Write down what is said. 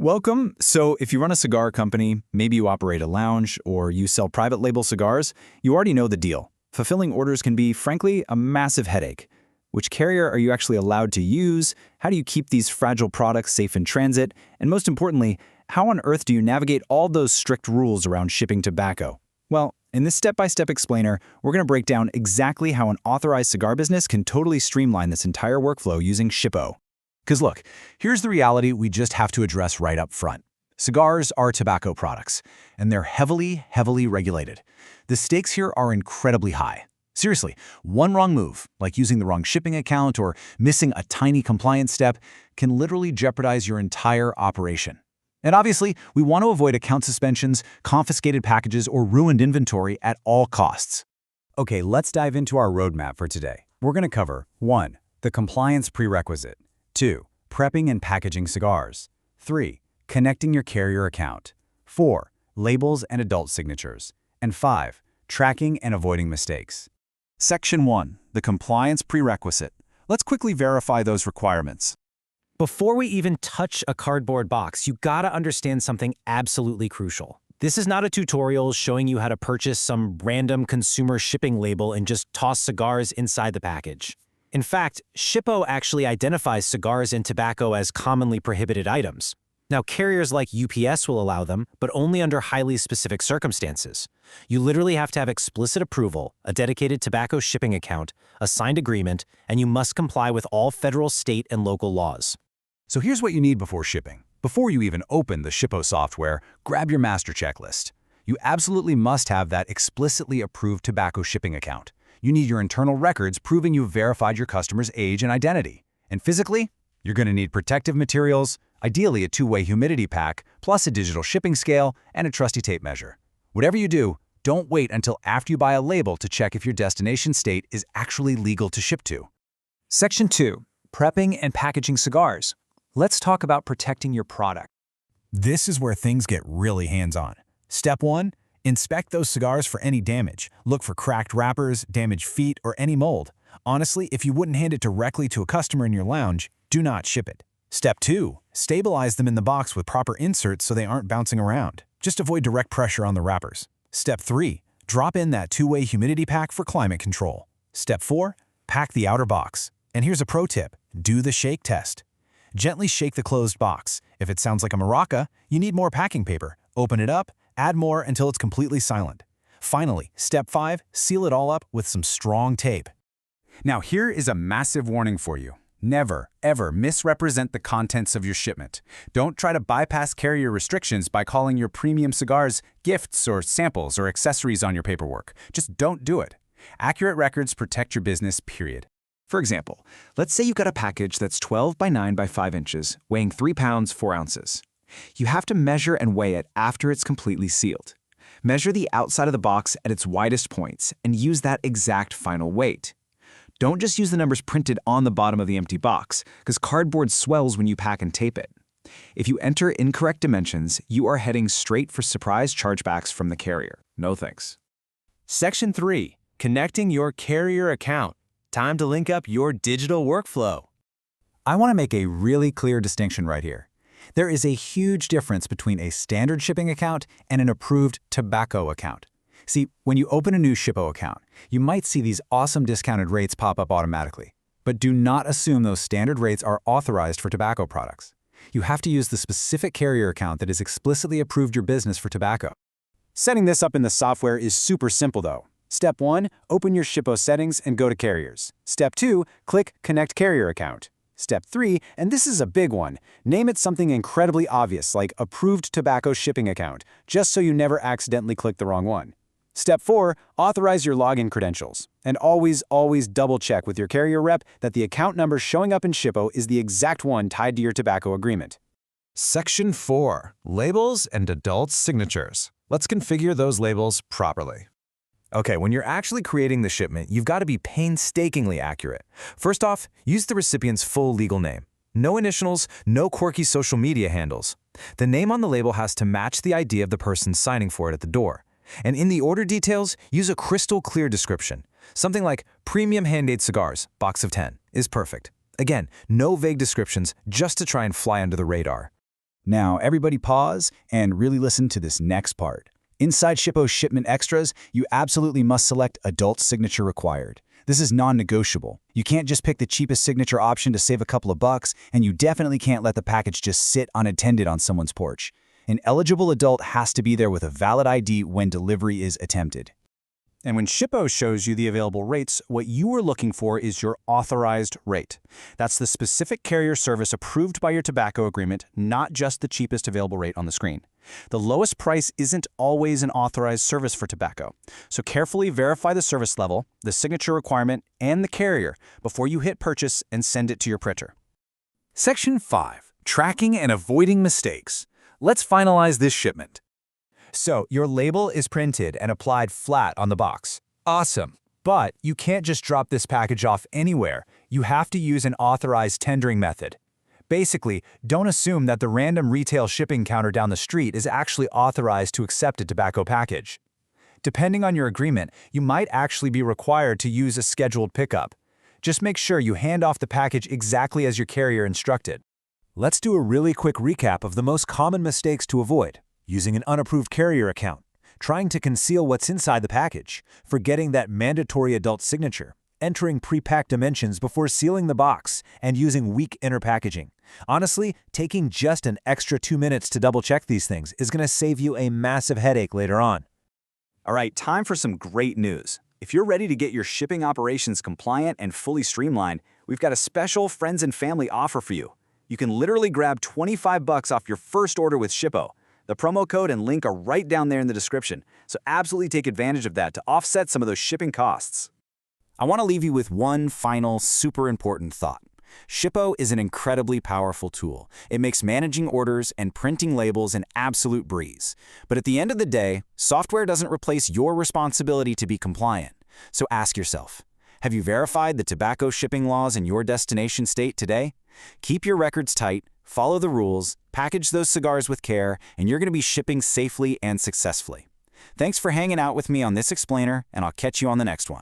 Welcome. So, if you run a cigar company, maybe you operate a lounge, or you sell private label cigars, you already know the deal. Fulfilling orders can be, frankly, a massive headache. Which carrier are you actually allowed to use? How do you keep these fragile products safe in transit? And most importantly, how on earth do you navigate all those strict rules around shipping tobacco? Well, in this step-by-step explainer, we're going to break down exactly how an authorized cigar business can totally streamline this entire workflow using Shippo. Because look, here's the reality we just have to address right up front. Cigars are tobacco products, and they're heavily regulated. The stakes here are incredibly high. Seriously, one wrong move, like using the wrong shipping account or missing a tiny compliance step, can literally jeopardize your entire operation. And obviously, we want to avoid account suspensions, confiscated packages, or ruined inventory at all costs. Okay, let's dive into our roadmap for today. We're going to cover 1. The compliance prerequisite. 2. Prepping and packaging cigars. 3. Connecting your carrier account. 4. Labels and adult signatures. And 5. Tracking and avoiding mistakes. Section 1. The compliance prerequisite. Let's quickly verify those requirements. Before we even touch a cardboard box, you gotta understand something absolutely crucial. This is not a tutorial showing you how to purchase some random consumer shipping label and just toss cigars inside the package. In fact, Shippo actually identifies cigars and tobacco as commonly prohibited items. Now, carriers like UPS will allow them, but only under highly specific circumstances. You literally have to have explicit approval, a dedicated tobacco shipping account, a signed agreement, and you must comply with all federal, state, and local laws. So here's what you need before shipping. Before you even open the Shippo software, grab your master checklist. You absolutely must have that explicitly approved tobacco shipping account. You need your internal records proving you've verified your customer's age and identity. And physically, you're going to need protective materials, ideally a two-way humidity pack, plus a digital shipping scale and a trusty tape measure. Whatever you do, don't wait until after you buy a label to check if your destination state is actually legal to ship to. Section 2. Prepping and packaging cigars. Let's talk about protecting your product. This is where things get really hands-on. Step 1. Inspect those cigars for any damage. Look for cracked wrappers, damaged feet, or any mold. Honestly, if you wouldn't hand it directly to a customer in your lounge, do not ship it. Step 2. Stabilize them in the box with proper inserts so they aren't bouncing around. Just avoid direct pressure on the wrappers. Step 3. Drop in that two-way humidity pack for climate control. Step 4. Pack the outer box. And here's a pro tip. Do the shake test. Gently shake the closed box. If it sounds like a maraca, you need more packing paper. Open it up, add more until it's completely silent. Finally, step 5, seal it all up with some strong tape. Now here is a massive warning for you. Never, ever misrepresent the contents of your shipment. Don't try to bypass carrier restrictions by calling your premium cigars gifts or samples or accessories on your paperwork. Just don't do it. Accurate records protect your business, period. For example, let's say you've got a package that's 12 by 9 by 5 inches, weighing 3 pounds, 4 ounces. You have to measure and weigh it after it's completely sealed. Measure the outside of the box at its widest points and use that exact final weight. Don't just use the numbers printed on the bottom of the empty box, because cardboard swells when you pack and tape it. If you enter incorrect dimensions, you are heading straight for surprise chargebacks from the carrier. No thanks. Section 3. Connecting your carrier account. Time to link up your digital workflow. I want to make a really clear distinction right here. There is a huge difference between a standard shipping account and an approved tobacco account. See, when you open a new Shippo account, you might see these awesome discounted rates pop up automatically. But do not assume those standard rates are authorized for tobacco products. You have to use the specific carrier account that has explicitly approved your business for tobacco. Setting this up in the software is super simple though. Step 1, open your Shippo settings and go to Carriers. Step 2, click Connect Carrier Account. Step 3, and this is a big one, name it something incredibly obvious like Approved Tobacco Shipping Account, just so you never accidentally click the wrong one. Step 4, authorize your login credentials. And always double-check with your carrier rep that the account number showing up in Shippo is the exact one tied to your tobacco agreement. Section 4. Labels and adult signatures. Let's configure those labels properly. Okay, when you're actually creating the shipment, you've got to be painstakingly accurate. First off, use the recipient's full legal name. No initials, no quirky social media handles. The name on the label has to match the ID of the person signing for it at the door. And in the order details, use a crystal clear description. Something like Premium Handmade Cigars, box of 10, is perfect. Again, no vague descriptions just to try and fly under the radar. Now, everybody pause and really listen to this next part. Inside Shippo's shipment extras, you absolutely must select adult signature required. This is non-negotiable. You can't just pick the cheapest signature option to save a couple of bucks, and you definitely can't let the package just sit unattended on someone's porch. An eligible adult has to be there with a valid ID when delivery is attempted. And when Shippo shows you the available rates, what you are looking for is your authorized rate. That's the specific carrier service approved by your tobacco agreement, not just the cheapest available rate on the screen. The lowest price isn't always an authorized service for tobacco, so carefully verify the service level, the signature requirement, and the carrier before you hit purchase and send it to your printer. Section 5. Tracking and avoiding mistakes. Let's finalize this shipment. So, your label is printed and applied flat on the box. Awesome. But you can't just drop this package off anywhere. You have to use an authorized tendering method. Basically, don't assume that the random retail shipping counter down the street is actually authorized to accept a tobacco package. Depending on your agreement, you might actually be required to use a scheduled pickup. Just make sure you hand off the package exactly as your carrier instructed. Let's do a really quick recap of the most common mistakes to avoid. Using an unapproved carrier account, trying to conceal what's inside the package, forgetting that mandatory adult signature, entering pre-packed dimensions before sealing the box, and using weak inner packaging. Honestly, taking just an extra 2 minutes to double-check these things is going to save you a massive headache later on. All right, time for some great news. If you're ready to get your shipping operations compliant and fully streamlined, we've got a special friends and family offer for you. You can literally grab $25 off your first order with Shippo. The promo code and link are right down there in the description, so absolutely take advantage of that to offset some of those shipping costs. I want to leave you with one final, super important thought. Shippo is an incredibly powerful tool. It makes managing orders and printing labels an absolute breeze. But at the end of the day, software doesn't replace your responsibility to be compliant. So ask yourself, have you verified the tobacco shipping laws in your destination state today? Keep your records tight, follow the rules, package those cigars with care, and you're going to be shipping safely and successfully. Thanks for hanging out with me on this explainer, and I'll catch you on the next one.